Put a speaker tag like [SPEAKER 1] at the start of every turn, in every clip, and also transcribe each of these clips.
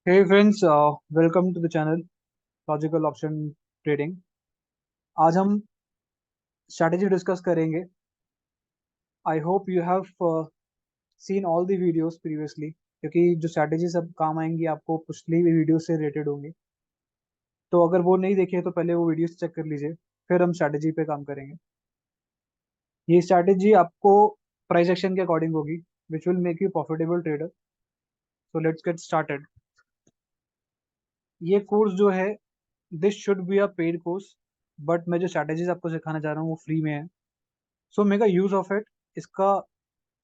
[SPEAKER 1] Hey friends, welcome to the channel Logical Option Trading। आज हम strategy discuss करेंगे। I hope you have seen all the videos previously, क्योंकि जो strategy सब काम आएंगी आपको पिछली वीडियो से रिलेटेड होंगी। तो अगर वो नहीं देखे तो पहले वो वीडियोस चेक कर लीजिए, फिर हम स्ट्रैटेजी पे काम करेंगे। ये स्ट्रैटेजी आपको प्राइस एक्शन के अकॉर्डिंग होगी, which will make you profitable trader. So let's get started. ये कोर्स जो है, this should be a paid course, but मैं जो स्ट्रैटेजीज आपको सिखाना चाह रहा हूँ वो फ्री में है। So make a use of it. इसका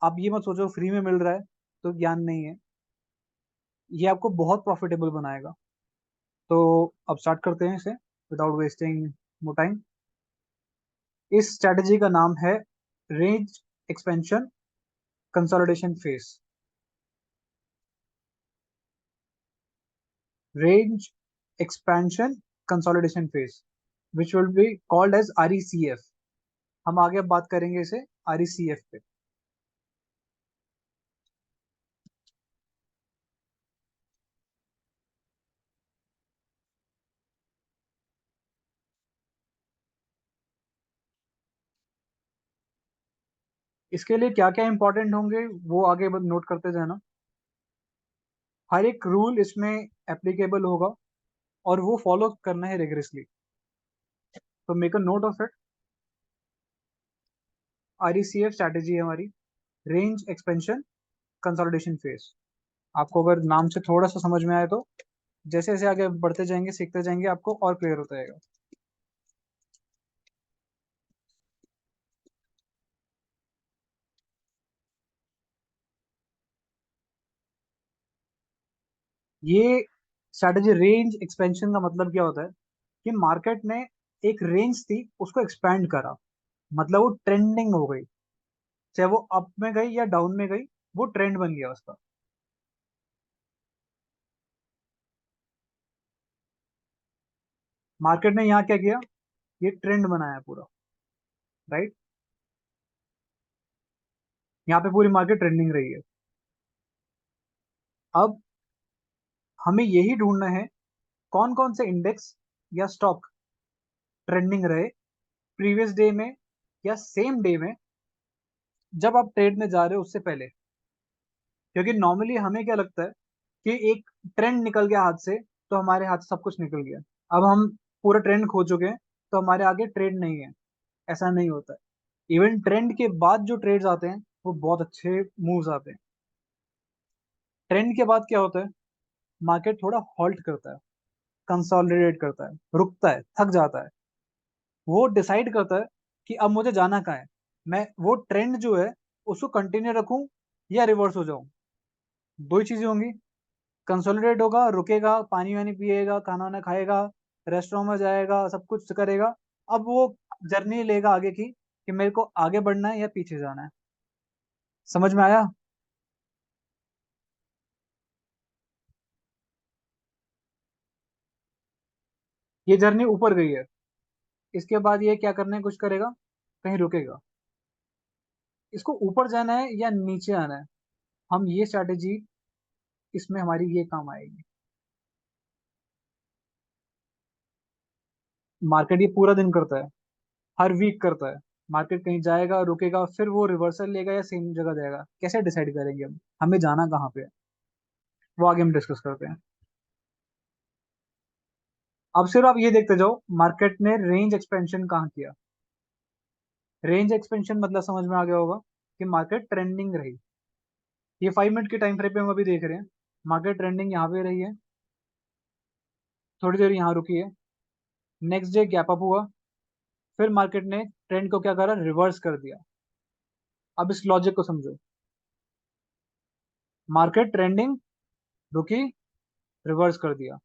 [SPEAKER 1] आप ये मत सोचो फ्री में मिल रहा है तो ज्ञान नहीं है। ये आपको बहुत प्रॉफिटेबल बनाएगा। तो अब स्टार्ट करते हैं इसे विदाउट वेस्टिंग मोर टाइम। इस स्ट्रैटेजी का नाम है range expansion consolidation phase. Range expansion consolidation phase which will be called as RECF। हम आगे अब बात करेंगे इसे RECF पे। इसके लिए क्या क्या इंपॉर्टेंट होंगे वो आगे नोट करते जाना। हर एक रूल इसमें एप्लीकेबल होगा और वो फॉलो करना है रिगरसली। तो make a note of it. RECF strategy है हमारी, रेंज एक्सपेंशन कंसोलिडेशन फेज। आपको अगर नाम से थोड़ा सा समझ में आए तो जैसे जैसे आगे बढ़ते जाएंगे सीखते जाएंगे आपको और क्लियर होता जाएगा। ये स्ट्रैटेजी रेंज एक्सपेंशन का मतलब क्या होता है कि मार्केट ने एक रेंज थी उसको एक्सपैंड करा, मतलब वो ट्रेंडिंग हो गई। चाहे वो अप में गई या डाउन में गई, वो ट्रेंड बन गया उसका। मार्केट ने यहाँ क्या किया, ये ट्रेंड बनाया पूरा, राइट। यहाँ पे पूरी मार्केट ट्रेंडिंग रही है। अब हमें यही ढूंढना है कौन कौन से इंडेक्स या स्टॉक ट्रेंडिंग रहे प्रीवियस डे में या सेम डे में, जब आप ट्रेड में जा रहे हो उससे पहले। क्योंकि नॉर्मली हमें क्या लगता है कि एक ट्रेंड निकल गया हाथ से तो हमारे हाथ से सब कुछ निकल गया, अब हम पूरा ट्रेंड खो चुके हैं तो हमारे आगे ट्रेड नहीं है। ऐसा नहीं होता है। इवन ट्रेंड के बाद जो ट्रेड्स आते हैं वो बहुत अच्छे मूव्स आते हैं। ट्रेंड के बाद क्या होता है, मार्केट थोड़ा हॉल्ट करता है, कंसोलिडेट करता है, रुकता है, थक जाता है। वो डिसाइड करता है कि अब मुझे जाना कहाँ है। मैं वो ट्रेंड जो है उसको कंटिन्यू रखूं या रिवर्स हो जाऊं। दो ही चीजें होंगी। कंसोलिडेट होगा, रुकेगा, पानी वानी पिएगा, खाना वाना खाएगा, रेस्टोरेंट में जाएगा, सब कुछ करेगा। अब वो जर्नी लेगा आगे की कि मेरे को आगे बढ़ना है या पीछे जाना है। समझ में आया। ये जर्नी ऊपर गई है, इसके बाद ये क्या करने की कोशिश करेगा, कहीं रुकेगा। इसको ऊपर जाना है या नीचे आना है, हम ये स्ट्रैटेजी इसमें हमारी ये काम आएगी। मार्केट ये पूरा दिन करता है, हर वीक करता है। मार्केट कहीं जाएगा, रुकेगा, फिर वो रिवर्सल लेगा या सेम जगह जाएगा। कैसे डिसाइड करेंगे हम, हमें जाना कहाँ पे है, वो आगे हम डिस्कस करते हैं। अब सिर्फ आप ये देखते जाओ मार्केट ने रेंज एक्सपेंशन कहाँ किया। रेंज एक्सपेंशन मतलब समझ में आ गया होगा कि मार्केट ट्रेंडिंग रही। ये 5 मिनट के टाइम फ्रेम पे हम अभी देख रहे हैं, मार्केट ट्रेंडिंग यहाँ पे रही है, थोड़ी देर यहाँ रुकी है, नेक्स्ट डे गैप अप हुआ, फिर मार्केट ने ट्रेंड को क्या करा, रिवर्स कर दिया। अब इस लॉजिक को समझो। मार्केट ट्रेंडिंग, रुकी, रिवर्स कर दिया।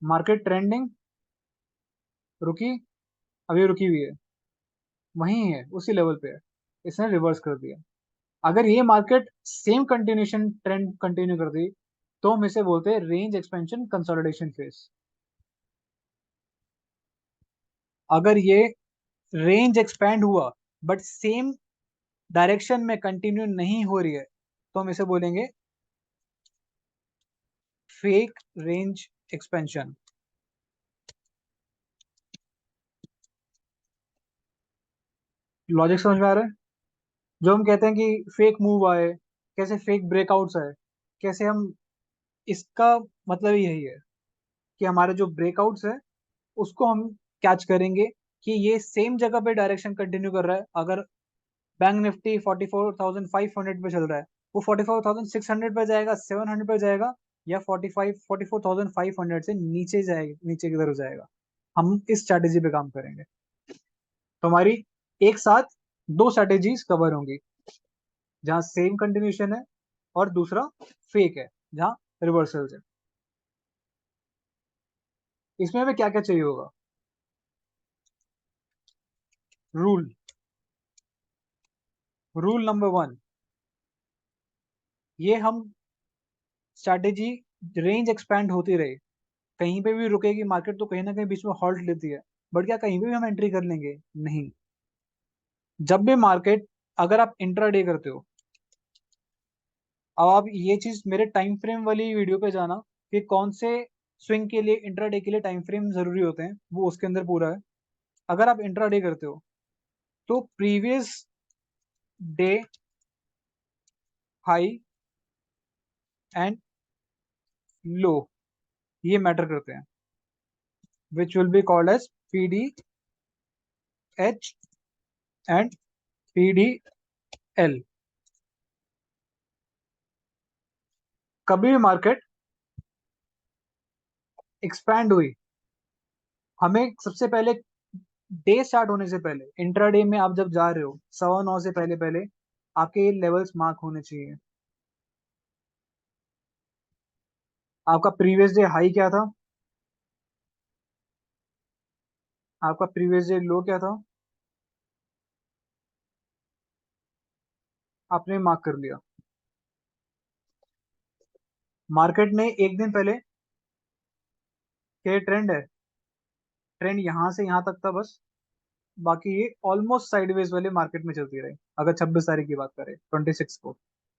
[SPEAKER 1] मार्केट ट्रेंडिंग, रुकी, अभी रुकी हुई है, वहीं है, उसी लेवल पे है, इसने रिवर्स कर दिया। अगर ये market same continuation trend continue कर दी तो हम इसे बोलते हैं रेंज एक्सपेंशन कंसोलिडेशन फेज। अगर ये रेंज एक्सपैंड हुआ बट सेम डायरेक्शन में कंटिन्यू नहीं हो रही है तो हम इसे बोलेंगे फेक रेंज एक्सपेंशन। लॉजिक समझ में आ रहा है? जो हम कहते हैं कि फेक मूव आए, कैसे फेक ब्रेकआउट्स आए, कैसे हम, इसका मतलब ही यही है कि हमारे जो ब्रेकआउट्स है उसको हम कैच करेंगे कि ये सेम जगह पे डायरेक्शन कंटिन्यू कर रहा है। अगर बैंक निफ्टी 44,500 पे चल रहा है, वो 44,600 पे जाएगा, 700 पे जाएगा, या 44,500 से नीचे जाएगा, नीचे की तरफ जाएगा। हम इस स्ट्रैटेजी पे काम करेंगे। तो हमारी एक साथ दो स्ट्रैटेजीज कवर होंगी, जहां सेम कंटिन्यूशन है और दूसरा फेक है, जहां रिवर्सल्स है। इसमें हमें क्या क्या चाहिए होगा? रूल रूल नंबर वन, ये हम स्ट्रैटेजी रेंज एक्सपैंड होती रहे, कहीं पे भी रुकेगी मार्केट तो कहीं ना कहीं बीच में हॉल्ट लेती है, बट क्या कहीं पे भी हम एंट्री कर लेंगे? नहीं। जब भी मार्केट, अगर आप इंट्राडे करते हो, अब आप ये चीज मेरे टाइम फ्रेम वाली वीडियो पे जाना कि कौन से स्विंग के लिए, इंट्राडे के लिए टाइम फ्रेम जरूरी होते हैं, वो उसके अंदर पूरा है। अगर आप इंट्राडे करते हो तो previous day high and low ये मैटर करते हैं, which will be called as P D H and P D L. कभी भी मार्केट एक्सपैंड हुई, हमें सबसे पहले डे स्टार्ट होने से पहले, इंट्राडे में आप जब जा रहे हो 9:15 से पहले पहले आपके लेवल्स मार्क होने चाहिए। आपका प्रीवियस डे हाई क्या था, आपका प्रीवियस डे लो क्या था, आपने मार्क कर लिया। मार्केट ने एक दिन पहले, क्या ट्रेंड है, ट्रेंड यहां से यहां तक था बस, बाकी ये ऑलमोस्ट साइडवेज वाले मार्केट में चलती रही। अगर 26 तारीख की बात करें, 26 को,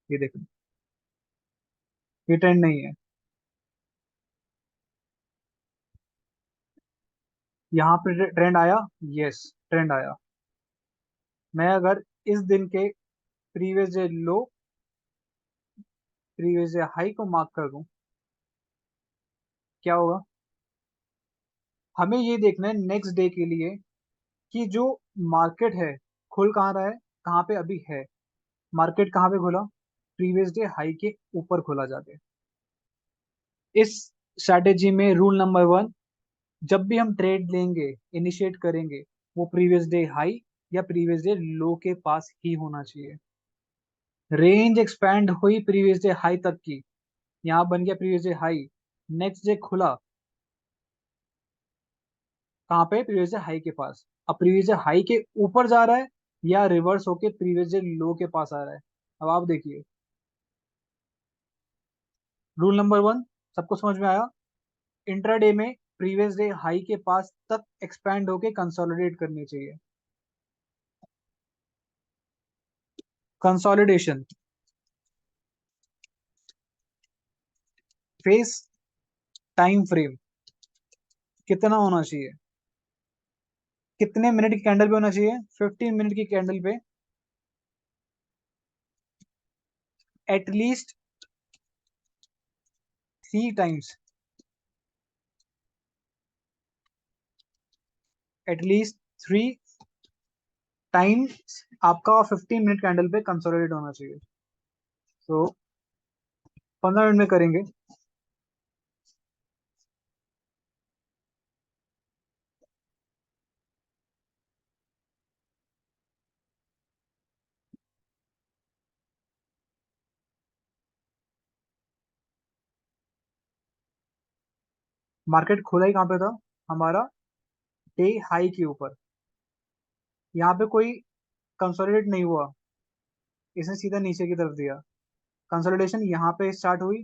[SPEAKER 1] ये देखो, ये ट्रेंड नहीं है। यहाँ पे ट्रेंड आया, यस ट्रेंड आया। मैं अगर इस दिन के प्रीवियस डे लो, प्रीवियस डे हाई को मार्क कर दूं, क्या होगा? हमें ये देखना है नेक्स्ट डे के लिए कि जो मार्केट है खुल कहाँ रहा है, कहाँ पे अभी है। मार्केट कहाँ पे खुला? प्रीवियस डे हाई के ऊपर खुला जाके। इस स्ट्रैटेजी में रूल नंबर वन, जब भी हम ट्रेड लेंगे, इनिशिएट करेंगे, वो प्रीवियस डे हाई या प्रीवियस डे लो के पास ही होना चाहिए। रेंज एक्सपैंड हुई प्रीवियस डे हाई तक की, यहाँ बन गया previous day high, next day खुला कहाँ पे? प्रीवियस डे हाई के पास। अब प्रीवियस डे हाई के ऊपर जा रहा है या रिवर्स होके प्रीवियस डे लो के पास आ रहा है? अब आप देखिए, रूल नंबर वन सबको समझ में आया? इंट्राडे में प्रीवियस डे हाई के पास तक एक्सपैंड होके कंसोलिडेट करनी चाहिए। कंसोलिडेशन फेस टाइम फ्रेम कितना होना चाहिए? कितने मिनट की कैंडल पे होना चाहिए? 15 मिनट की कैंडल पे एटलीस्ट 3 टाइम्स, एटलीस्ट 3 टाइम्स आपका 15 मिनट कैंडल पे कंसोलिडेट होना चाहिए। तो 15 मिनट में करेंगे। मार्केट खुला ही कहाँ पे था? हमारा डे हाई के ऊपर। यहाँ पे कोई कंसोलिडेट नहीं हुआ, इसने सीधा नीचे की तरफ दिया। कंसोलिडेशन यहाँ पे स्टार्ट हुई।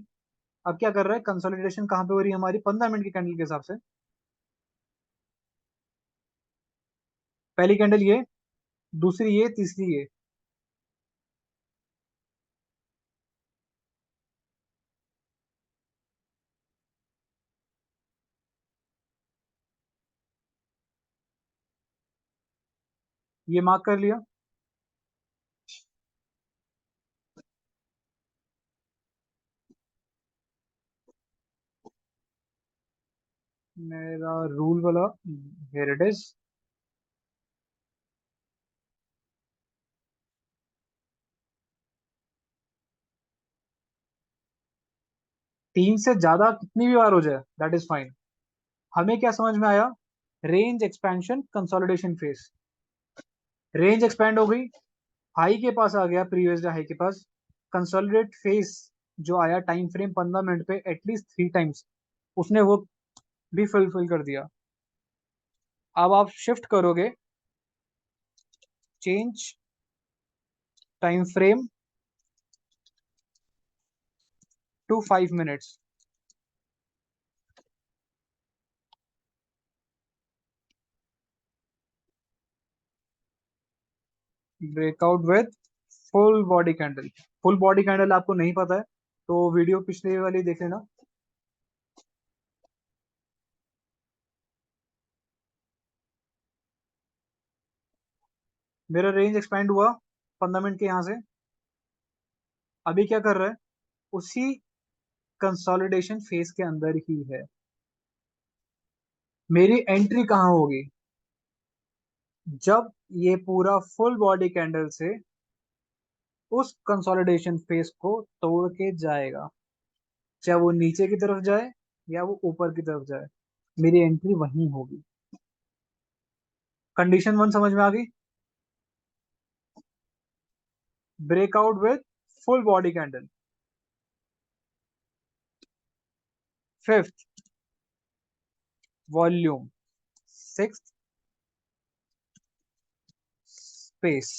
[SPEAKER 1] अब क्या कर रहा है? कंसोलिडेशन कहाँ पे हो रही है हमारी? 15 मिनट की कैंडल के हिसाब से। पहली कैंडल ये, दूसरी ये, तीसरी ये। ये मार्क कर लिया। मेरा रूल वाला, हियर इट इज। 3 से ज्यादा कितनी भी बार हो जाए दैट इज फाइन। हमें क्या समझ में आया? Range expansion consolidation face. Range expand हो गई, हाई के पास आ गया, प्रीवियस हाई के पास। कंसोलिडेट फेस जो आया टाइम फ्रेम 15 मिनट पे एटलीस्ट 3 टाइम्स, उसने वो भी फुलफिल कर दिया। अब आप शिफ्ट करोगे, change time frame to 5 minutes. Breakout with full body candle. Full body candle आपको नहीं पता है तो वीडियो पिछले वाली देख लेना। मेरा रेंज एक्सपेंड हुआ 15 मिनट के यहाँ से। अभी क्या कर रहा है? उसी कंसोलिडेशन फेज के अंदर ही है। मेरी एंट्री कहाँ होगी? जब ये पूरा फुल बॉडी कैंडल से उस कंसोलिडेशन फेज को तोड़ के जाएगा, चाहे वो नीचे की तरफ जाए या वो ऊपर की तरफ जाए, मेरी एंट्री वहीं होगी। कंडीशन 1 समझ में आ गई? Breakout with full body candle. Fifth, volume. Sixth, space.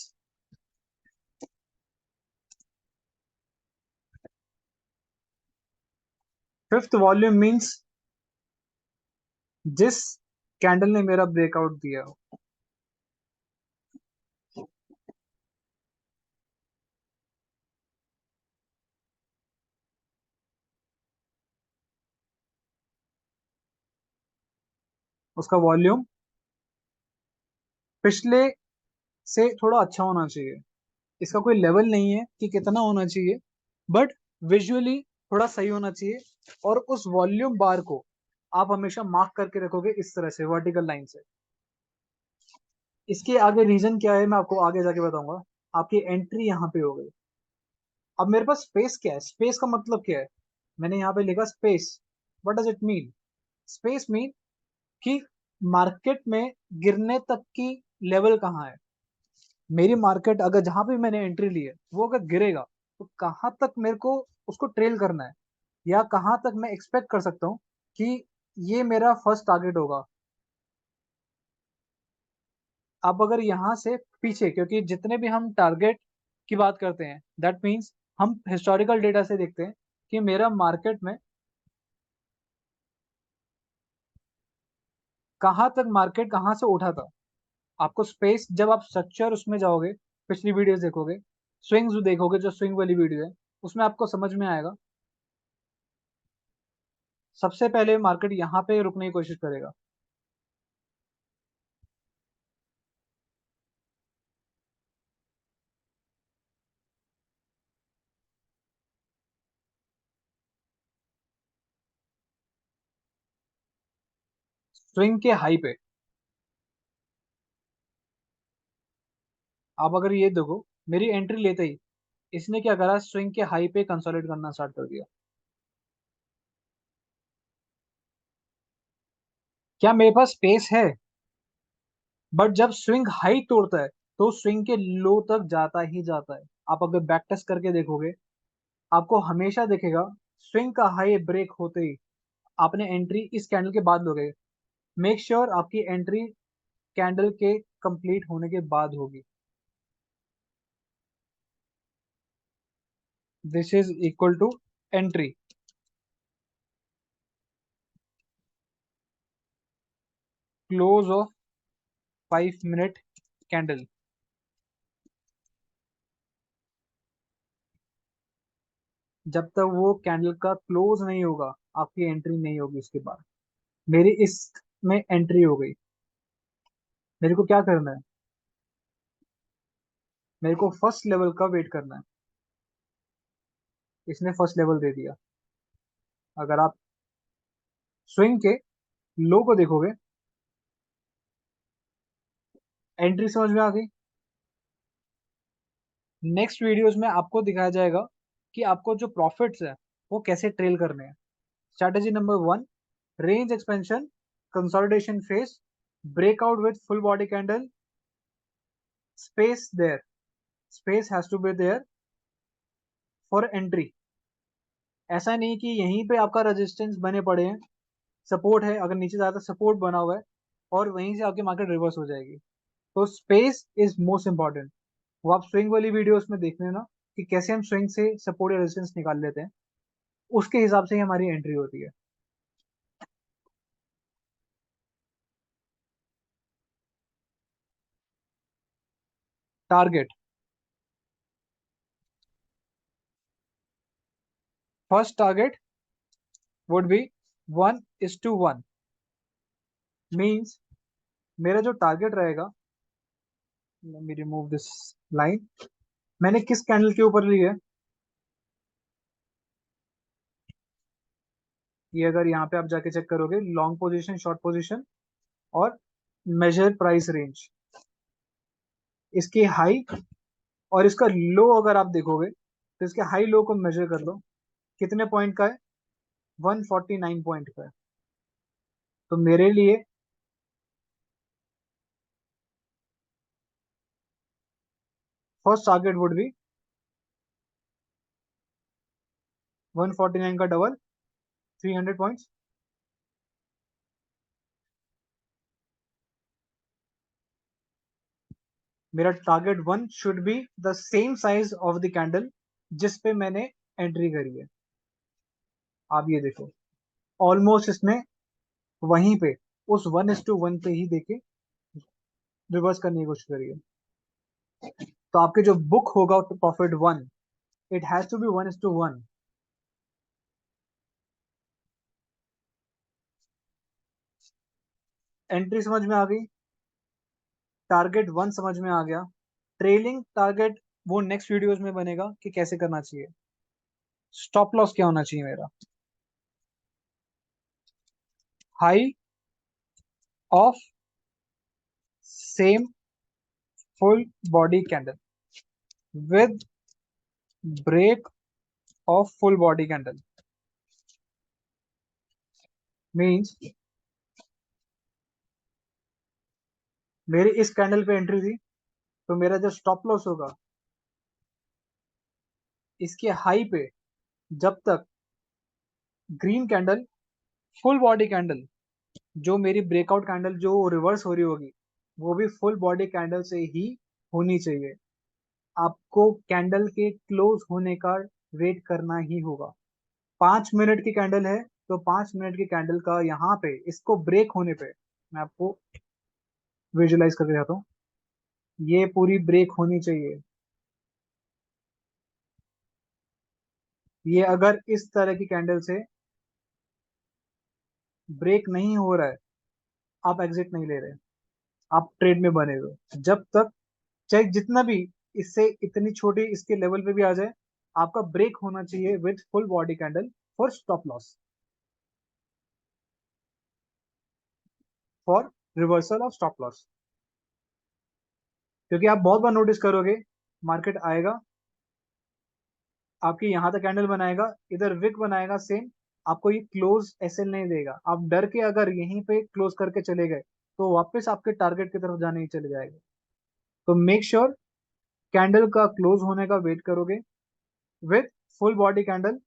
[SPEAKER 1] Fifth volume means जिस कैंडल ने मेरा ब्रेकआउट दिया, उसका वॉल्यूम पिछले से थोड़ा अच्छा होना चाहिए। इसका कोई लेवल नहीं है कि कितना होना चाहिए, बट विजुअली थोड़ा सही होना चाहिए। और उस वॉल्यूम बार को आप हमेशा मार्क करके रखोगे इस तरह से वर्टिकल लाइन से। इसके आगे रीजन क्या है मैं आपको आगे जाके बताऊंगा। आपकी एंट्री यहाँ पे हो गई। अब मेरे पास स्पेस क्या है? स्पेस का मतलब क्या है? मैंने यहाँ पे लिखा space. What does it mean? Space mean कि मार्केट में गिरने तक की लेवल कहाँ है। मेरी मार्केट अगर जहां पे मैंने एंट्री ली है वो अगर गिरेगा तो कहाँ तक मेरे को उसको ट्रेल करना है, या कहाँ तक मैं एक्सपेक्ट कर सकता हूँ कि ये मेरा फर्स्ट टारगेट होगा। अब अगर यहाँ से पीछे, क्योंकि जितने भी हम टारगेट की बात करते हैं दैट मीन्स हम हिस्टोरिकल डेटा से देखते हैं कि मेरा मार्केट में कहाँ तक मार्केट कहाँ से उठा था। आपको स्पेस, जब आप स्ट्रक्चर उसमें जाओगे, पिछली वीडियोस देखोगे, स्विंग्स देखोगे, जो स्विंग वाली वीडियो है उसमें आपको समझ में आएगा। सबसे पहले मार्केट यहाँ पे रुकने की कोशिश करेगा। स्विंग के हाई पे। आप अगर ये देखो, मेरी एंट्री लेते ही इसने क्या करा, स्विंग के हाई पे कंसोलिडेट करना स्टार्ट कर दिया। क्या मेरे पास स्पेस है? बट जब स्विंग हाई तोड़ता है तो स्विंग के लो तक जाता ही जाता है। आप अगर बैक टेस्ट करके देखोगे आपको हमेशा दिखेगा स्विंग का हाई ब्रेक होते ही आपने एंट्री इस कैंडल के बाद लोगे। मेक श्योर आपकी एंट्री कैंडल के कंप्लीट होने के बाद होगी। This is equal to entry close of 5 minute candle. जब तक वो कैंडल का क्लोज नहीं होगा आपकी एंट्री नहीं होगी। उसके बाद मेरी इस में एंट्री हो गई। मेरे को क्या करना है? मेरे को फर्स्ट लेवल का वेट करना है। इसने फर्स्ट लेवल दे दिया। अगर आप स्विंग के लो को देखोगे, एंट्री समझ में आ गई। नेक्स्ट वीडियोस में आपको दिखाया जाएगा कि आपको जो प्रॉफिट्स है वो कैसे ट्रेल करने हैं। Strategy number 1, range expansion consolidation phase, breakout with full body candle, space there, space has to be there for entry. ऐसा नहीं कि यहीं पे आपका रेजिस्टेंस बने पड़े हैं, सपोर्ट है, अगर नीचे जाता सपोर्ट बना हुआ है और वहीं से आपकी मार्केट रिवर्स हो जाएगी। तो स्पेस इज मोस्ट इंपॉर्टेंट। वो आप स्विंग वाली वीडियोस में देख लेना कि कैसे हम स्विंग से सपोर्ट या रेजिस्टेंस निकाल लेते हैं, उसके हिसाब से ही हमारी एंट्री होती है। Target, first target would be 1:1। Means मेरा जो टारगेट रहेगा, let me remove this line, मैंने किस कैंडल के ऊपर ली है, ये अगर यहाँ पे आप जाके चेक करोगे, लॉन्ग पोजीशन, शॉर्ट पोजीशन और मेजर प्राइस रेंज, इसकी हाई और इसका लो अगर आप देखोगे तो इसके हाई लो को मेजर कर लो, कितने पॉइंट का है, 149 पॉइंट का है। तो मेरे लिए फर्स्ट टारगेट वुड बी 149 का डबल, 300 पॉइंट्स। मेरा target 1 should be the same size of the candle जिस पे मैंने एंट्री करी है। आप ये देखो, ऑलमोस्ट इसने वहीं पे उस 1:1 पे ही देके रिवर्स करने की कोशिश करी है। तो आपके जो बुक होगा profit 1, it has to be 1:1। Entry समझ में आ गई, टारगेट 1 समझ में आ गया। ट्रेलिंग टारगेट वो नेक्स्ट वीडियोस में बनेगा कि कैसे करना चाहिए। स्टॉप लॉस क्या होना चाहिए मेरा, high of same full body candle with break of full body candle. Means मेरी इस कैंडल पे एंट्री थी, तो मेरा जो स्टॉप लॉस होगा इसके हाई पे, जब तक green candle full body candle, जो मेरी ब्रेकआउट कैंडल जो रिवर्स हो रही होगी वो भी फुल बॉडी कैंडल से ही होनी चाहिए। आपको कैंडल के क्लोज होने का वेट करना ही होगा। 5 मिनट की कैंडल है तो 5 मिनट की कैंडल का यहाँ पे इसको ब्रेक होने पे, मैं आपको विजुलाइज करके जाता हूँ, ये पूरी ब्रेक होनी चाहिए। ये अगर इस तरह की कैंडल से ब्रेक नहीं हो रहा है, आप एग्जिट नहीं ले रहे, आप ट्रेड में बने हुए जब तक, चाहे जितना भी इससे इतनी छोटी इसके लेवल पे भी आ जाए, आपका ब्रेक होना चाहिए with full body candle for stop loss, for reversal of stop loss. क्योंकि आप बहुत बार नोटिस करोगे, मार्केट आएगा, आपके यहाँ तक कैंडल बनाएगा, इधर विक बनाएगा सेम, आपको ये क्लोज एसएल नहीं देगा, आप डर के अगर यहीं पे क्लोज करके चले गए तो वापस आपके टारगेट की तरफ जाने ही चले जाएगा। तो मेक श्योर कैंडल का क्लोज होने का वेट करोगे with full body candle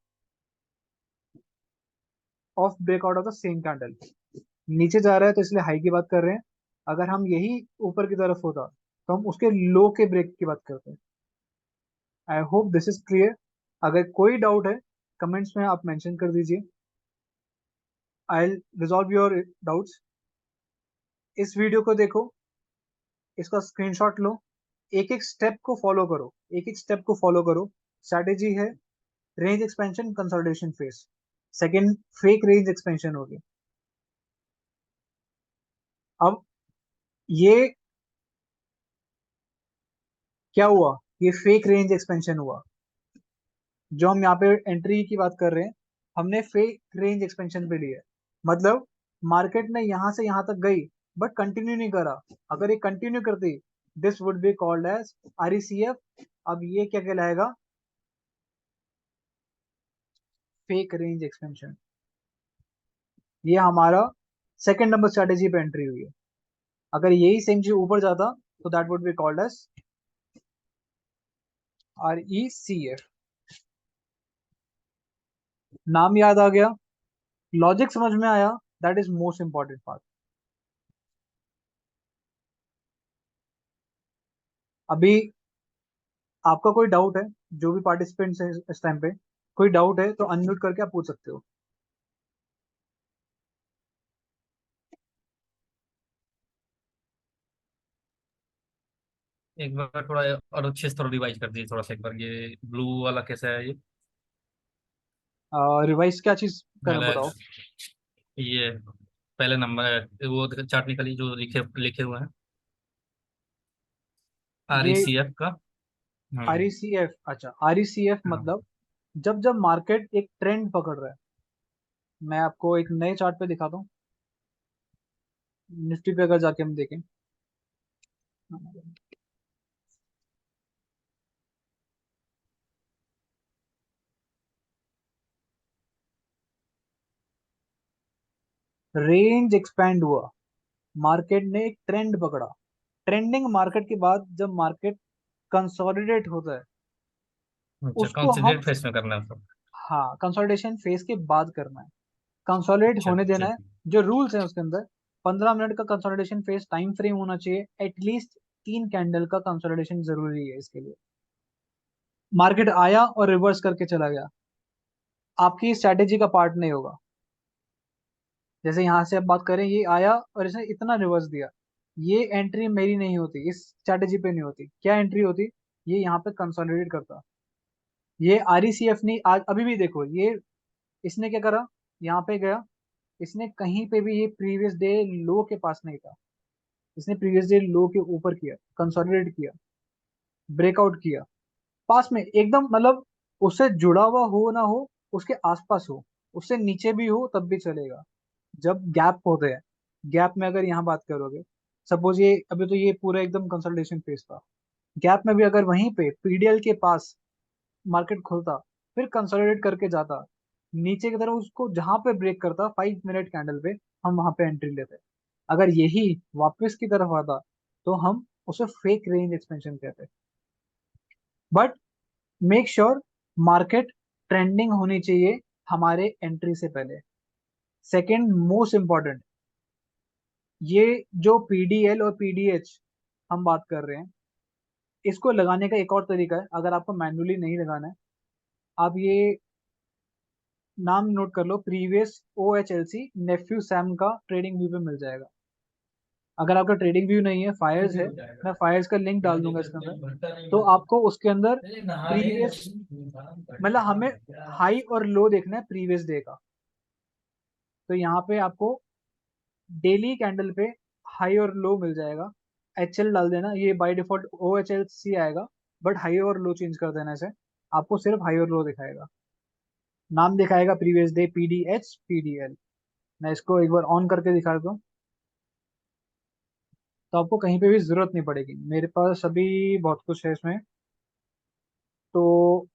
[SPEAKER 1] of breakout of the same candle. नीचे जा रहा है तो इसलिए हाई की बात कर रहे हैं, अगर हम यही ऊपर की तरफ होता तो हम उसके लो के ब्रेक की बात करते हैं। I hope this is clear. अगर कोई डाउट है कमेंट्स में आप मेंशन कर दीजिए, आई रिजॉल्व योर डाउट्स। इस वीडियो को देखो, इसका स्क्रीनशॉट लो, एक एक स्टेप को फॉलो करो, एक एक स्टेप को फॉलो करो। स्ट्रैटेजी है range expansion consolidation phase, second fake range expansion होगी। अब ये क्या हुआ, ये फेक रेंज एक्सपेंशन हुआ। जो हम यहाँ पे एंट्री की बात कर रहे हैं, हमने फेक रेंज एक्सपेंशन पे लिया है। मतलब मार्केट ने यहाँ से यहाँ तक गई बट कंटिन्यू नहीं करा। अगर ये कंटिन्यू करती, this would be called as RECF। अब ये क्या कहलाएगा? Fake range expansion. ये हमारा सेकंड नंबर स्ट्रेटेजी पे एंट्री हुई है। अगर यही सेम चीज ऊपर जाता तो that would be called as RECF। नाम याद आ गया, लॉजिक समझ में आया, that is most important part. अभी आपका कोई डाउट है, जो भी पार्टिसिपेंट्स है इस टाइम पे, कोई डाउट है तो अनम्यूट करके आप पूछ सकते हो।
[SPEAKER 2] एक बार थोड़ा और अच्छे से थोड़ा रिवाइज कर दीजिए थोड़ा सा, एक बार ये ब्लू वाला कैसा है ये?
[SPEAKER 1] रिवाइज क्या चीज करना
[SPEAKER 2] मतलब
[SPEAKER 1] बताओ।
[SPEAKER 2] ये पहले नंबर वो चार्ट निकली जो लिखे लिखे हुए हैं, आर ई
[SPEAKER 1] ये
[SPEAKER 2] सी एफ का। हम्म।
[SPEAKER 1] RECF, अच्छा RECF
[SPEAKER 2] हाँ।
[SPEAKER 1] मतलब जब जब मार्केट एक ट्रेंड पकड़ रहा है। मैं आपको एक नए चार्ट पे दिखाता हूँ, निफ्टी पे अगर जाके हम देखें। रेंज एक्सपैंड हुआ, मार्केट ने एक ट्रेंड पकड़ा। ट्रेंडिंग मार्केट के बाद जब मार्केट कंसोलिडेट होता है,
[SPEAKER 2] अच्छा,
[SPEAKER 1] उसको हम,
[SPEAKER 2] कंसिडरेट फेस में करना है सब।
[SPEAKER 1] हाँ कंसोलिडेशन फेज के बाद करना है। कंसोलिडेट
[SPEAKER 2] अच्छा
[SPEAKER 1] होने देना
[SPEAKER 2] अच्छा।
[SPEAKER 1] है। जो रूल्स हैं उसके अंदर, 15 मिनट का कंसोलिडेशन फेज टाइम फ्रेम होना चाहिए, एटलीस्ट 3 कैंडल का कंसोलिडेशन जरूरी है इसके लिए। मार्केट आया और रिवर्स करके चला गया, आपकी स्ट्रैटेजी का पार्ट नहीं होगा। जैसे यहाँ से अब बात करें, ये आया और इसने इतना रिवर्स दिया, ये एंट्री मेरी नहीं होती, इस स्ट्रैटेजी पे नहीं होती। क्या एंट्री होती? ये यहाँ पे कंसोलिडेट करता। ये RECF नहीं, आज अभी भी देखो ये, इसने क्या करा, यहाँ पे गया, इसने कहीं पे भी ये प्रीवियस डे लो के पास नहीं था, इसने प्रीवियस डे लो के ऊपर किया, कंसोलिडेट किया, ब्रेकआउट किया, पास में एकदम, मतलब उससे जुड़ा हुआ हो ना हो, उसके आसपास हो, उससे नीचे भी हो तब भी चलेगा। जब गैप होते हैं, गैप में अगर यहाँ बात करोगे, सपोज ये अभी तो ये पूरा एकदम कंसोलिडेशन फेज था, गैप में भी अगर वहीं पे PDL के पास मार्केट खुलता, फिर कंसोलिडेट करके जाता नीचे की तरफ, उसको जहां पे ब्रेक करता 5 मिनट कैंडल पे, हम वहां पे एंट्री लेते। अगर यही वापस की तरफ आता तो हम उसे फेक रेंज एक्सपेंशन कहते। But make sure market trending होनी चाहिए हमारे एंट्री से पहले। सेकंड मोस्ट इंपॉर्टेंट, ये जो PDL और PDH हम बात कर रहे हैं, इसको लगाने का एक और तरीका है। अगर आपको मैन्युअली नहीं लगाना है, आप ये नाम नोट कर लो, प्रीवियस OHLC नेफ्यू सैम का ट्रेडिंग व्यू पे मिल जाएगा। अगर आपका ट्रेडिंग व्यू नहीं है, फायर्स है, मैं फायर्स का लिंक डाल दूंगा इसके अंदर। तो आपको उसके अंदर प्रीवियस, मतलब हमें हाई और लो देखना है प्रीवियस डे का। तो यहाँ पे आपको डेली कैंडल पे हाई और लो मिल जाएगा। HL डाल देना, ये बाय डिफॉल्ट OHLC आएगा, बट हाई और लो चेंज कर देना इसे, आपको सिर्फ हाई और लो दिखाएगा। नाम दिखाएगा प्रीवियस डे PDH PDL। मैं इसको एक बार ऑन करके दिखा दूँ, तो आपको कहीं पे भी जरूरत नहीं पड़ेगी, मेरे पास अभी बहुत कुछ है इसमें। तो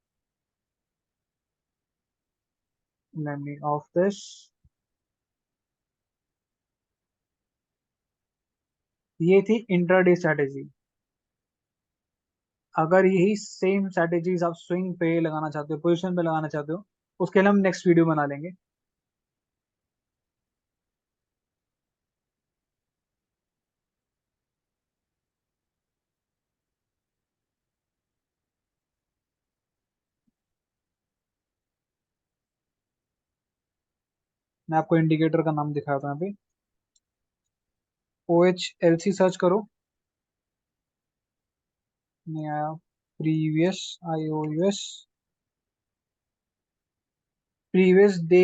[SPEAKER 1] लेट मी ऑफ दिस। ये थी इंट्राडे स्ट्रैटेजी। अगर यही सेम स्ट्रैटेजीज आप स्विंग पे लगाना चाहते हो, पोजीशन पे लगाना चाहते हो, उसके लिए हम नेक्स्ट वीडियो बना लेंगे। मैं आपको इंडिकेटर का नाम दिखाता हूँ। यहाँ पे OHLC सर्च करो, नहीं आया। Previous IOUS, previous day,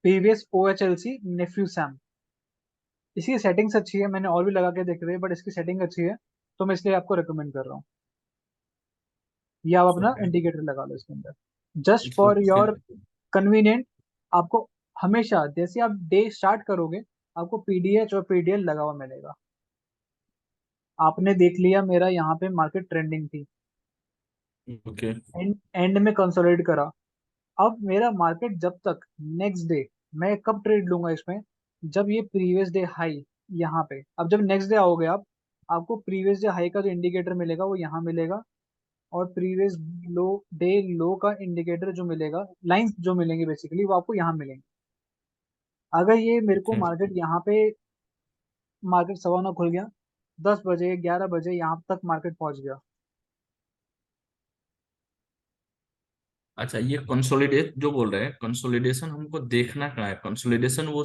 [SPEAKER 1] previous OHLC नेफ्यू सैम। इसकी सेटिंग्स अच्छी है, मैंने और भी लगा के देख रही है, बट इसकी सेटिंग अच्छी है, तो मैं इसलिए आपको रिकमेंड कर रहा हूँ। या आप अपना
[SPEAKER 2] ओके।
[SPEAKER 1] इंडिकेटर लगा लो इसके अंदर, just
[SPEAKER 2] it's
[SPEAKER 1] for
[SPEAKER 2] okay.
[SPEAKER 1] Your convenient. आपको हमेशा जैसे आप डे स्टार्ट करोगे, आपको पीडीएच और पीडीएल लगा हुआ मिलेगा। आपने देख लिया मेरा यहाँ पे मार्केट ट्रेंडिंग थी,
[SPEAKER 2] ओके।
[SPEAKER 1] एंड एंड में कंसोलिडेट करा। अब मेरा मार्केट जब तक नेक्स्ट डे, मैं कब ट्रेड लूंगा इसमें, जब ये प्रीवियस डे हाई यहाँ पे, अब जब नेक्स्ट डे आओगे आप, आपको प्रीवियस डे हाई का जो इंडिकेटर मिलेगा वो यहाँ मिलेगा, और प्रीवियस लो डे लो का इंडिकेटर जो मिलेगा, लाइंस जो मिलेंगे बेसिकली वो आपको यहाँ मिलेंगे। अगर ये मेरे को
[SPEAKER 2] ओके।
[SPEAKER 1] मार्केट यहाँ पे, मार्केट 9:15 खुल गया, 10 बजे 11 बजे यहाँ तक मार्केट पहुंच गया।
[SPEAKER 2] अच्छा, ये कंसोलिडेट जो बोल रहे हैं, कंसोलिडेशन हमको देखना कहाँ है? कंसोलिडेशन वो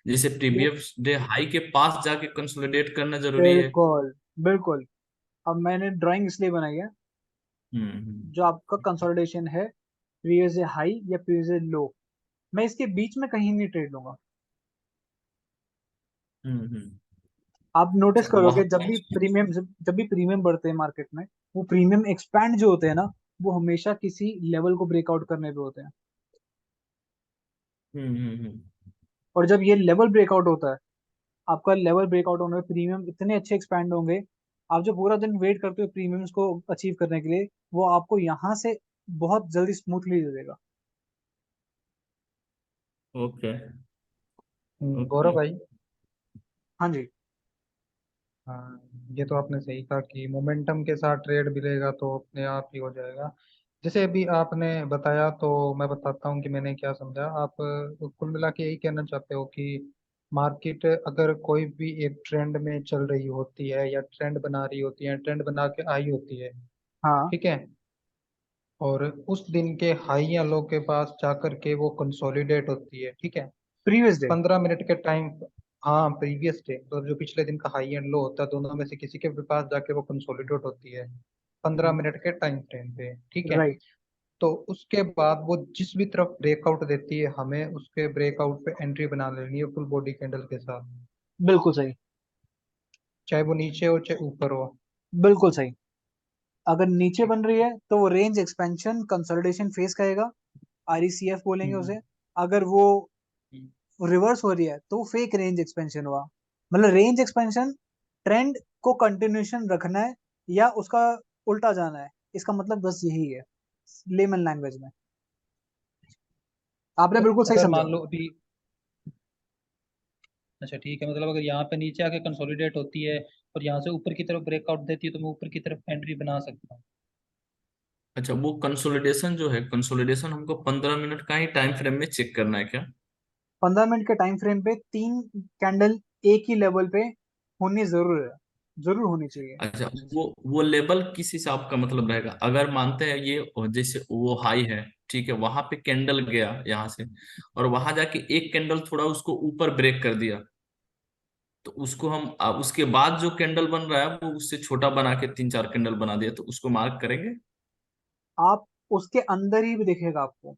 [SPEAKER 2] जैसे
[SPEAKER 1] ये
[SPEAKER 2] प्रीवियस डे हाई के पास जाके कंसोलिडेट करना जरूरी है?
[SPEAKER 1] बिल्कुल बिल्कुल। अब मैंने ड्राइंग इसलिए बनाई है,
[SPEAKER 2] हम्म।
[SPEAKER 1] जो आपका कंसोलिडेशन है प्रीवियस डे हाई या प्रीवियस डे लो, मैं इसके बीच में कहीं नहीं ट्रेड लूंगा।
[SPEAKER 2] हम्म।
[SPEAKER 1] आप नोटिस
[SPEAKER 2] अच्छा, वहां
[SPEAKER 1] करोगे जब भी प्रीमियम बढ़ते हैं मार्केट में, वो प्रीमियम एक्सपैंड जो होते हैं ना, वो हमेशा किसी लेवल को ब्रेकआउट करने पे होते हैं।
[SPEAKER 2] हम्म।
[SPEAKER 1] और जब ये लेवल ब्रेकआउट होता है, आपका लेवल ब्रेकआउट होने में प्रीमियम इतने अच्छे एक्सपैंड होंगे, आप जो पूरा दिन वेट करते हो प्रीमियम्स को अचीव करने के लिए, वो आपको यहाँ से बहुत जल्दी स्मूथली दे देगा।
[SPEAKER 2] ओके।
[SPEAKER 3] गौरव
[SPEAKER 2] ओके।
[SPEAKER 3] भाई।
[SPEAKER 1] हाँ जी।
[SPEAKER 3] हाँ, ये तो आपने सही कहा कि मोमेंटम के साथ ट्रेड मिलेगा तो अपने आप ही हो जाएगा। जैसे अभी आपने बताया तो मैं बताता हूँ कि मैंने क्या समझा। आप कुल मिला के यही कहना चाहते हो कि मार्केट अगर कोई भी एक ट्रेंड में चल रही होती है या ट्रेंड बना रही होती है, ट्रेंड बना के आई होती है,
[SPEAKER 1] हाँ,
[SPEAKER 3] ठीक है, और उस दिन के हाई या लो के पास जाकर के वो कंसोलिडेट होती है, ठीक है,
[SPEAKER 1] प्रीवियस डे।
[SPEAKER 3] 15 मिनट के टाइम, हाँ प्रीवियस डे तो जो पिछले दिन का हाई एंड लो होता है दोनों में से किसी के भी पास जाके वो कंसोलिडेट होती है 15 मिनट के टाइम फ्रेम पे, ठीक है।
[SPEAKER 1] राइट।
[SPEAKER 3] तो उसके बाद वो जिस भी तरफ ब्रेकआउट देती है हमें उसके ब्रेकआउट पे एंट्री बना लेनी है फुल बॉडी कैंडल के साथ,
[SPEAKER 1] बिल्कुल सही।
[SPEAKER 3] चाहे वो नीचे हो चाहे ऊपर हो।
[SPEAKER 1] बिल्कुल सही। अगर नीचे
[SPEAKER 3] ठीक।
[SPEAKER 1] बन रही है तो वो रेंज एक्सपेंशन कंसोलिडेशन फेस करेगा, आरईसीएफ बोलेंगे
[SPEAKER 3] हम्म।
[SPEAKER 1] उसे। अगर वो
[SPEAKER 3] हम्म।
[SPEAKER 1] रिवर्स हो रही है तो फेक रेंज एक्सपेंशन हुआ। मतलब रेंज एक्सपेंशन, ट्रेंड को कंटिन्यूशन रखना है या उसका उल्टा जाना है, इसका मतलब बस यही है लेमन लैंग्वेज में। आपने
[SPEAKER 3] तो
[SPEAKER 1] बिल्कुल सही
[SPEAKER 3] अगर
[SPEAKER 1] समझा।
[SPEAKER 3] मान लो अभी, अच्छा ठीक है, मतलब अगर यहाँ पे नीचे आके कंसोलिडेट होती है और यहाँ से ऊपर की तरफ ब्रेकआउट देती है तो मैं ऊपर की तरफ एंट्री बना सकता हूँ।
[SPEAKER 2] अच्छा, वो कंसोलिडेशन जो है, कंसोलिडेशन हमको 15 मिनट का ही टाइम फ्रेम में चेक करना है क्या?
[SPEAKER 1] 15 मिनट के टाइम फ्रेम पे 3 कैंडल एक ही लेवल पे होनी जरूर है, जरूर होनी चाहिए।
[SPEAKER 2] अच्छा, वो लेवल किस हिसाब का मतलब रहेगा? अगर मानते हैं ये जैसे वो हाई है, ठीक है, वहां पे कैंडल गया यहाँ से, और वहां जाके एक कैंडल थोड़ा उसको ऊपर ब्रेक कर दिया, तो उसको हम उसके बाद जो कैंडल बन रहा है वो उससे छोटा बना के 3 4 कैंडल बना दिया, तो उसको मार्क करेंगे?
[SPEAKER 1] आप उसके अंदर ही भी दिखेगा आपको।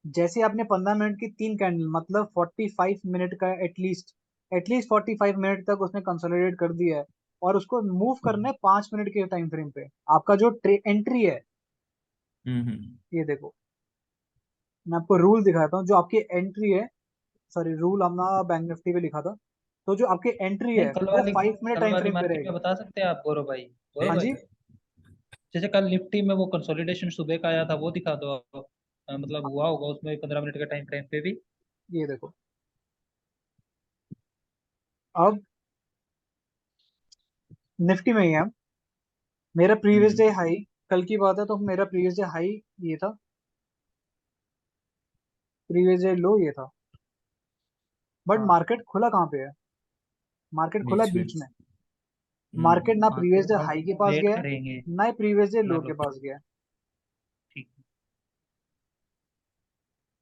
[SPEAKER 1] जैसे आपने 15 मिनट की 3 कैंडल, मतलब 45 मिनट का एटलीस्ट, एटलीस्ट 45 मिनट तक उसने कंसोलिडेट कर दिया है, और उसको मूव करना है 5 मिनट के टाइम फ्रेम पे। आपका जो एंट्री है,
[SPEAKER 2] हम्म।
[SPEAKER 1] ये देखो, मैं आपको रूल दिखाता हूँ। जो आपकी एंट्री है, सॉरी रूल हमने बैंक निफ्टी पे लिखा था, तो जो आपकी एंट्री
[SPEAKER 3] नहीं,
[SPEAKER 1] है वो 5 मिनट
[SPEAKER 3] कल
[SPEAKER 1] टाइम
[SPEAKER 3] वाली
[SPEAKER 1] फ्रेम पे
[SPEAKER 3] मार्केट में
[SPEAKER 1] रहेगी।
[SPEAKER 3] बता सकते हैं आप गौरव भाई? गौरव
[SPEAKER 1] हाँ
[SPEAKER 3] भाई,
[SPEAKER 1] जी।
[SPEAKER 3] जैसे कल निफ्टी में वो कंसोलिडेशन सुबह का आया था वो दिखा दो आप। मतलब हुआ होगा उसमें 15 मिनट के टाइम फ्रेम पे भी।
[SPEAKER 1] ये देखो, अब निफ्टी में ही है। मेरा प्रीवियस डे
[SPEAKER 2] हम्म।
[SPEAKER 1] हाई, कल की बात है तो मेरा प्रीवियस डे हाई ये था, प्रीवियस डे लो ये था। बट
[SPEAKER 3] हाँ,
[SPEAKER 1] मार्केट खुला कहाँ पे है? मार्केट खुला
[SPEAKER 2] बीच में।
[SPEAKER 1] बीच में। मार्केट ना
[SPEAKER 3] हाँ
[SPEAKER 1] प्रीवियस
[SPEAKER 3] तो
[SPEAKER 1] डे
[SPEAKER 3] अब
[SPEAKER 1] हाई के पास
[SPEAKER 3] वेट
[SPEAKER 1] गया है,
[SPEAKER 3] करेंगे।
[SPEAKER 1] ना ही प्रीवियस डे लो के
[SPEAKER 3] मतलब
[SPEAKER 1] पास गया है।
[SPEAKER 3] ठीक।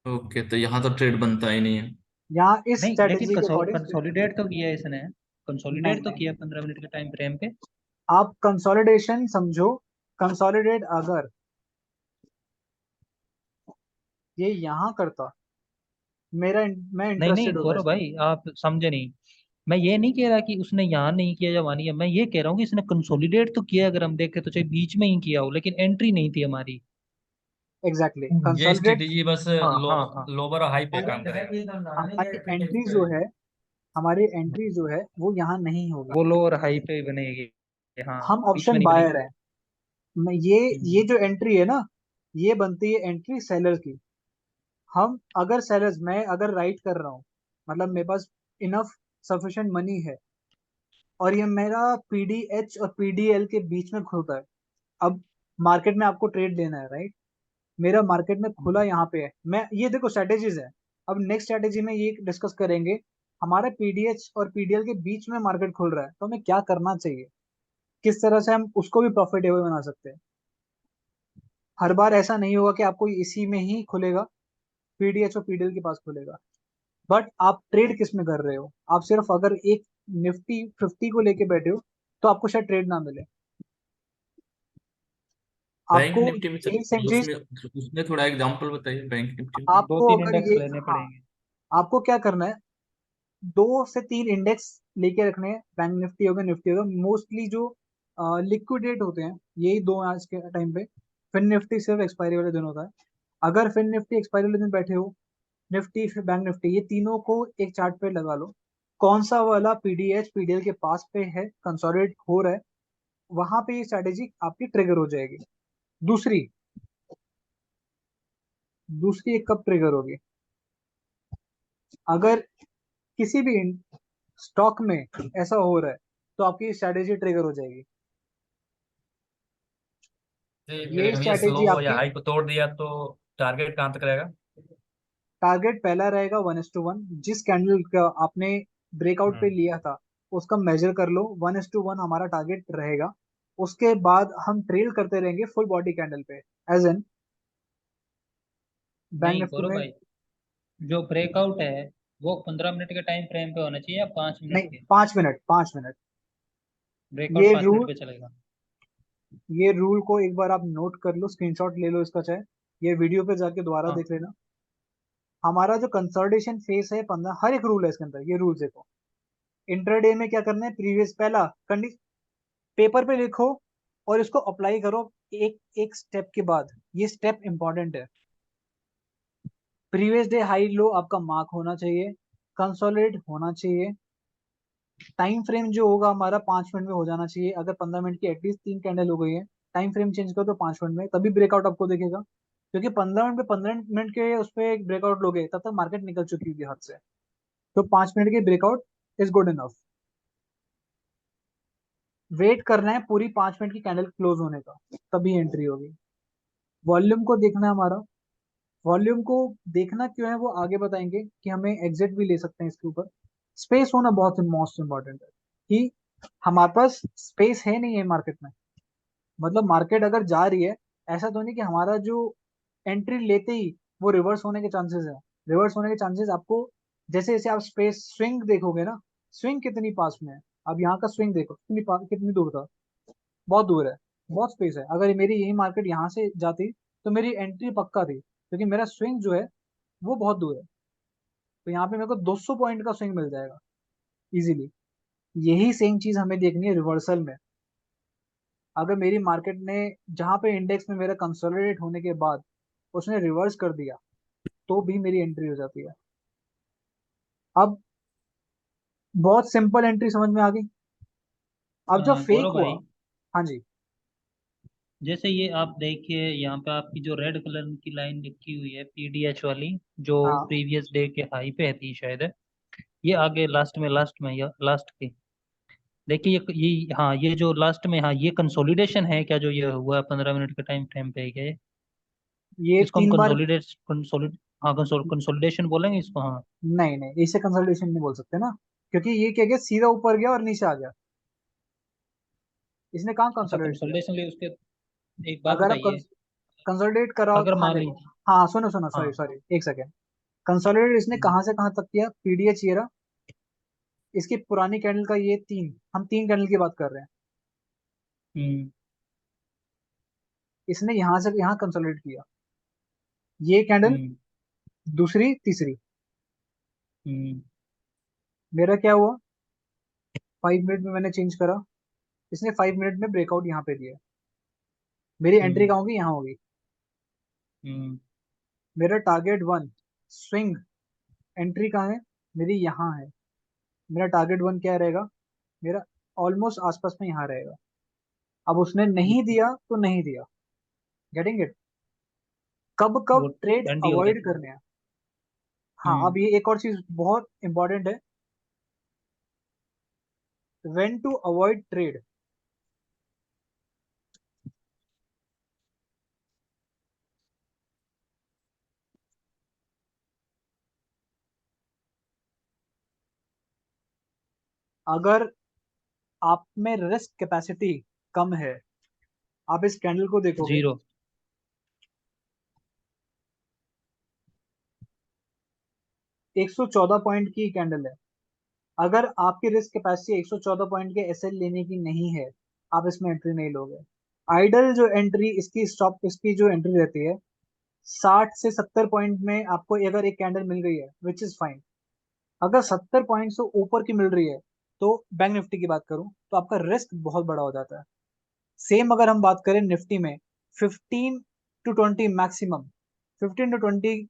[SPEAKER 2] ओके, तो यहाँ तो ट्रेड बनता ही नहीं है।
[SPEAKER 1] यहाँ इस
[SPEAKER 3] नहीं, लेकिन
[SPEAKER 1] स्ट्रेटेजी के अकॉर्डिंग,
[SPEAKER 3] कंसोलिडेट तो किया है इसने,
[SPEAKER 1] नहीं
[SPEAKER 3] कंसोलिडेट तो
[SPEAKER 1] नहीं,
[SPEAKER 3] किया 15 मिनट के टाइम फ्रेम पे।
[SPEAKER 1] आप कंसोलिडेशन समझो। कंसोलिडेट अगर ये यहाँ करता, मेरा मैं
[SPEAKER 3] नहीं नहीं
[SPEAKER 1] इंटरेस्टेड होता
[SPEAKER 3] गौरव
[SPEAKER 1] इसमें।
[SPEAKER 3] भाई, आप समझे नहीं।
[SPEAKER 4] मैं ये नहीं कह रहा कि उसने यहाँ नहीं किया या वहाँ नहीं किया, मैं ये कह रहा हूँ कि इसने कंसोलिडेट तो किया, अगर हम देखें तो चाहे बीच में ही किया हो, लेकिन एंट्री नहीं थी हमारी।
[SPEAKER 1] एग्जैक्टली
[SPEAKER 5] ये
[SPEAKER 1] कंसोलिडेट।
[SPEAKER 5] स्ट्रेटेजी बस
[SPEAKER 4] हाँ हाँ हाँ।
[SPEAKER 5] लोअर और हाई पे काम
[SPEAKER 1] हमारी
[SPEAKER 5] करेगा।
[SPEAKER 1] एंट्री जो है, हमारी एंट्री जो है वो यहाँ नहीं होगी।
[SPEAKER 4] वो लो और हाई पे बनेगी। हाँ।
[SPEAKER 1] हम
[SPEAKER 4] बीच में
[SPEAKER 1] ऑप्शन
[SPEAKER 4] नहीं
[SPEAKER 1] बायर
[SPEAKER 4] बनेगी।
[SPEAKER 1] है। ये
[SPEAKER 4] हम्म।
[SPEAKER 1] जो एंट्री है ना, ये बनती है एंट्री सेलर की। हम अगर सेलर्स, मैं अगर राइट कर रहा हूँ, मतलब मेरे पास इनफ सफिशिएंट मनी है, और ये मेरा पीडीएच और पीडीएल के बीच में खुलता है। अब मार्केट में आपको ट्रेड लेना है, राइट? मेरा मार्केट में खुला यहाँ पे है, मैं ये देखो स्ट्रेटेजीज है। अब नेक्स्ट स्ट्रेटेजी में ये डिस्कस करेंगे, हमारा पीडीएच और पीडीएल के बीच में मार्केट खुल रहा है तो हमें क्या करना चाहिए, किस तरह से हम उसको भी प्रॉफिटेबल बना सकते हैं। हर बार ऐसा नहीं होगा कि आपको इसी में ही खुलेगा, पीडीएच और पीडीएल के पास खुलेगा। बट आप ट्रेड किस में कर रहे हो? आप सिर्फ अगर एक निफ्टी 50 को लेके बैठे हो तो आपको शायद ट्रेड ना मिले।
[SPEAKER 2] बैंक
[SPEAKER 1] आपको
[SPEAKER 2] निफ्टी में
[SPEAKER 1] यही सेम चीज,
[SPEAKER 2] उसमें उसमें थोड़ा एग्जांपल बताइए बैंक निफ्टी में।
[SPEAKER 4] दो
[SPEAKER 1] आपको
[SPEAKER 4] तीन
[SPEAKER 1] अगर
[SPEAKER 4] इंडेक्स
[SPEAKER 1] ये,
[SPEAKER 4] लेने
[SPEAKER 1] हाँ,
[SPEAKER 4] पड़ेंगे।
[SPEAKER 1] आपको क्या करना है, 2 से 3 इंडेक्स लेके रखने हैं। बैंक निफ्टी होगा, निफ्टी होगा, मोस्टली जो लिक्विडेट होते हैं यही दो हैं आज के टाइम पे। फिर निफ्टी सिर्फ एक्सपायरी वाले दिन होता है। अगर फिर निफ्टी एक्सपायरी वाले दिन बैठे हो, निफ्टी फिर बैंक निफ्टी, ये तीनों को एक चार्ट पे लगा लो। कौन सा वाला पीडीएच पीडीएल के पास पे है, कंसोलिडेट हो रहा है, वहां पे ये स्ट्रेटेजी आपकी ट्रिगर हो जाएगी। दूसरी दूसरी एक कब ट्रिगर होगी, अगर किसी भी स्टॉक में ऐसा हो रहा है तो आपकी स्ट्रेटेजी ट्रिगर हो जाएगी। ये
[SPEAKER 5] ये स्लो
[SPEAKER 1] स्ट्रेटेजी
[SPEAKER 5] या
[SPEAKER 1] आपकी,
[SPEAKER 5] हाई को तोड़ दिया तो टारगेट कहाँ तक रहेगा?
[SPEAKER 1] टारगेट पहला रहेगा 1:1। जिस कैंडल का आपने ब्रेकआउट पे
[SPEAKER 5] हम्म।
[SPEAKER 1] लिया था उसका मेजर कर लो, 1:1 हमारा टारगेट रहेगा। उसके बाद हम ट्रेल करते रहेंगे फुल बॉडी कैंडल पे, एज एन बैंक
[SPEAKER 4] नहीं
[SPEAKER 1] निफ्टी
[SPEAKER 4] गौरव
[SPEAKER 1] में।
[SPEAKER 4] भाई, जो ब्रेकआउट है वो 15 मिनट के टाइम फ्रेम पे होना चाहिए या 5 मिनट
[SPEAKER 1] नहीं,
[SPEAKER 4] के?
[SPEAKER 1] 5 मिनट, 5 मिनट।
[SPEAKER 4] ब्रेकआउट
[SPEAKER 1] ये
[SPEAKER 4] 5 मिनट
[SPEAKER 1] रूल
[SPEAKER 4] पे चलेगा।
[SPEAKER 1] ये रूल को एक बार आप नोट कर लो, स्क्रीनशॉट ले लो इसका, चाहे ये वीडियो पे जाके दोबारा
[SPEAKER 4] हाँ।
[SPEAKER 1] देख लेना। हमारा जो कंसोलिडेशन फेस है 15, हर एक रूल है इसके अंदर, ये रूल्स देखो। इंटरडे में क्या करना है, प्रीवियस पहला कंडीशन पेपर पे लिखो और इसको अप्लाई करो एक एक स्टेप के बाद। ये स्टेप इंपॉर्टेंट है। प्रीवियस डे हाई लो आपका मार्क होना चाहिए, कंसोलिडेट होना चाहिए। टाइम फ्रेम जो होगा हमारा 5 मिनट में हो जाना चाहिए। अगर 15 मिनट की एटलीस्ट 3 कैंडल हो गई है, टाइम फ्रेम चेंज करो तो 5 मिनट में, तभी ब्रेकआउट आपको दिखेगा। क्योंकि 15 मिनट पे 15 मिनट के उस पर ब्रेकआउट लोगे तब तक मार्केट निकल चुकी होगी हाथ से। तो 5 मिनट की breakout is good enough. Wait करना है पूरी 5 मिनट की कैंडल क्लोज होने का, तभी एंट्री होगी। वॉल्यूम को देखना है हमारा। वॉल्यूम को देखना क्यों है वो आगे बताएंगे कि हमें एग्जिट भी ले सकते हैं इसके ऊपर। स्पेस होना बहुत मोस्ट इंपॉर्टेंट है कि हमारे पास स्पेस है नहीं है मार्केट में। मतलब मार्केट अगर जा रही है, ऐसा तो नहीं कि हमारा जो एंट्री लेते ही वो रिवर्स होने के चांसेस है। रिवर्स होने के चांसेस आपको, जैसे जैसे आप स्पेस स्विंग देखोगे ना, स्विंग कितनी पास में है। अब यहाँ का स्विंग देखो कितनी दूर था, बहुत दूर है, बहुत स्पेस है। अगर मेरी यही मार्केट यहाँ से जाती तो मेरी एंट्री पक्का थी, क्योंकि मेरा स्विंग जो है वो बहुत दूर है। तो यहाँ पे मेरे को 200 पॉइंट का स्विंग मिल जाएगा इजीली। यही सेम चीज हमें देखनी है रिवर्सल में। अगर मेरी मार्केट ने, जहां पे इंडेक्स में मेरा कंसोलिडेट होने के बाद उसने रिवर्स कर दिया, तो भी मेरी एंट्री हो जाती है। अब बहुत सिंपल एंट्री समझ में आ गई। अब जो फेक
[SPEAKER 4] गौरव
[SPEAKER 1] हुआ,
[SPEAKER 4] भाई,
[SPEAKER 1] हाँ जी,
[SPEAKER 4] जैसे ये आप देखिए यहाँ पे आपकी जो रेड कलर की लाइन लिखी हुई है पीडीएच वाली, जो
[SPEAKER 1] हाँ,
[SPEAKER 4] प्रीवियस डे के हाई पे थी शायद है, ये आगे लास्ट में या लास्ट के, देखिए ये हाँ, ये जो लास्ट में, हाँ ये कंसोलिडेशन है क्या, जो ये हुआ 15 मिनट के टाइम फ्रेम पे है क्या ये?
[SPEAKER 1] ये
[SPEAKER 4] इसको हम
[SPEAKER 1] 3 बार।
[SPEAKER 4] हाँ कंसोलिडेशन बोलेंगे इसको, हाँ।
[SPEAKER 1] नहीं नहीं, इसे कंसोलिडेशन नहीं बोल सकते ना, क्योंकि ये क्या गया, सीधा ऊपर गया और नीचे आ गया। इसने कहाँ
[SPEAKER 4] अच्छा
[SPEAKER 1] कंसोलिडेट किया?
[SPEAKER 4] कंसोलिडेशन लिए उसके, एक बात
[SPEAKER 1] अगर आप
[SPEAKER 4] बताइए,
[SPEAKER 1] कंसोलिडेट कराओ,
[SPEAKER 4] अगर
[SPEAKER 1] हाँ
[SPEAKER 4] मान
[SPEAKER 1] देखो,
[SPEAKER 4] लीजिए,
[SPEAKER 1] हाँ सुनो सुनो, सॉरी
[SPEAKER 4] हाँ।
[SPEAKER 1] सॉरी, एक सेकेंड। कंसोलिडेट इसने
[SPEAKER 4] हम्म।
[SPEAKER 1] कहाँ से कहाँ तक किया, पीडीएच ये रहा। इसकी पुरानी कैंडल का ये तीन, हम 3 कैंडल की बात कर रहे हैं।
[SPEAKER 4] हम्म।
[SPEAKER 1] इसने यहाँ से यहाँ कंसोलिडेट किया, ये कैंडल,
[SPEAKER 4] हम्म।
[SPEAKER 1] दूसरी, तीसरी।
[SPEAKER 4] हम्म।
[SPEAKER 1] मेरा क्या हुआ, 5 मिनट में मैंने चेंज करा, इसने 5 मिनट में ब्रेकआउट यहाँ पे दिया, मेरी एंट्री कहाँ होगी, यहाँ होगी। मेरा टारगेट 1 स्विंग एंट्री कहाँ है, मेरी यहाँ है। मेरा टारगेट 1 क्या रहेगा, मेरा ऑलमोस्ट आसपास में यहाँ रहेगा। अब उसने नहीं दिया तो नहीं दिया, गेटिंग इट। कब
[SPEAKER 4] वो
[SPEAKER 1] कब ट्रेड
[SPEAKER 4] एंटी हो
[SPEAKER 1] अवॉइड
[SPEAKER 4] गया।
[SPEAKER 1] करने हैं। हाँ, अब ये एक और चीज बहुत इंपॉर्टेंट है, व्हेन टू अवॉइड ट्रेड। अगर आप में रिस्क कैपेसिटी कम है, आप इस कैंडल को देखोगे,
[SPEAKER 4] 0।
[SPEAKER 1] 114 पॉइंट की कैंडल है। अगर आपकी रिस्क कैपेसिटी 114 पॉइंट के एसएल लेने की नहीं है, आप इसमें एंट्री नहीं लोगे। आइडल जो एंट्री इसकी स्टॉप इसकी जो एंट्री रहती है 60 से 70 पॉइंट में, आपको अगर एक कैंडल मिल गई है विच इज फाइन। अगर 70 पॉइंट से ऊपर की मिल रही है, तो बैंक निफ्टी की बात करूं तो आपका रिस्क बहुत बड़ा हो जाता है। सेम अगर हम बात करें निफ्टी में, 15 to 20 मैक्सिमम, 15 to 20